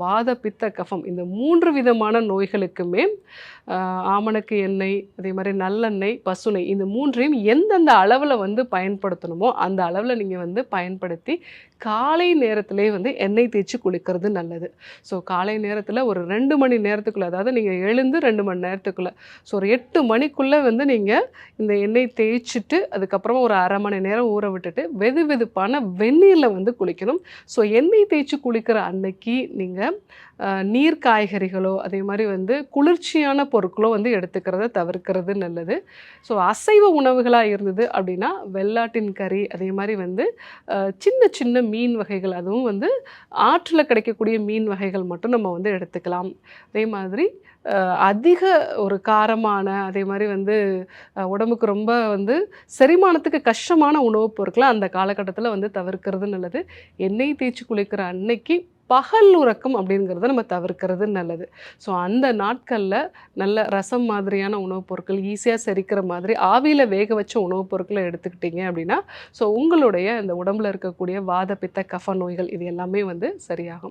வாத பித்த கஃபம் இந்த 3 விதமான நோய்களுக்குமே ஆமணக்கு எண்ணெய், அதே மாதிரி நல்லெண்ணெய், பசுநெய் இந்த 3ஐயும் எந்தெந்த அளவில் வந்து பயன்படுத்தணுமோ அந்த அளவில் நீங்கள் வந்து பயன்படுத்தி காலை நேரத்திலே வந்து எண்ணெய் தேய்ச்சி குளிக்கிறது நல்லது. ஸோ காலை நேரத்தில் ஒரு 2 மணி நேரத்துக்குள்ளே, அதாவது நீங்கள் எழுந்து 2 மணி நேரத்துக்குள்ளே, ஸோ ஒரு 8 மணிக்குள்ளே வந்து நீங்கள் இந்த எண்ணெய் தேய்ச்சிட்டு அதுக்கப்புறமா ஒரு 1/2 மணி நேரம் ஊற விட்டுட்டு வெது வெதுப்பான வெந்நீரில் வந்து குளிக்கணும். ஸோ எண்ணெய் தேய்ச்சி குளிக்கிற அன்னைக்கு நீங்கள் நீர் காய்கறிகளோ அதே மாதிரி வந்து குளிர்ச்சியான பொருட்களோ வந்து எடுத்துக்கிறத தவிர்க்கிறது நல்லது. ஸோ அசைவ உணவுகளாக இருந்தது அப்படின்னா வெள்ளாட்டின் கறி, அதே மாதிரி வந்து சின்ன சின்ன மீன் வகைகள், அதுவும் வந்து ஆற்றில் கிடைக்கக்கூடிய மீன் வகைகள் மட்டும் நம்ம வந்து எடுத்துக்கலாம். அதே மாதிரி அதிக ஒரு காரமான, அதே மாதிரி வந்து உடம்புக்கு ரொம்ப வந்து செரிமானத்துக்கு கஷ்டமான உணவுப் பொருட்களை அந்த காலகட்டத்தில் வந்து தவிர்க்கிறது நல்லது. எண்ணெய் தேய்ச்சி குளிக்கிற அன்னைக்கு பகல் உறக்கம் அப்படிங்கிறத நம்ம தவிர்க்கிறது நல்லது. ஸோ அந்த நாட்களில் நல்ல ரசம் மாதிரியான உணவுப் பொருட்கள், ஈஸியாக செரிக்கிற மாதிரி ஆவியில் வேக வச்ச உணவுப் பொருட்களை எடுத்துக்கிட்டீங்க அப்படின்னா ஸோ உங்களுடைய இந்த உடம்புல இருக்கக்கூடிய வாத பித்த கஃப நோய்கள் இது எல்லாமே வந்து சரியாகும்.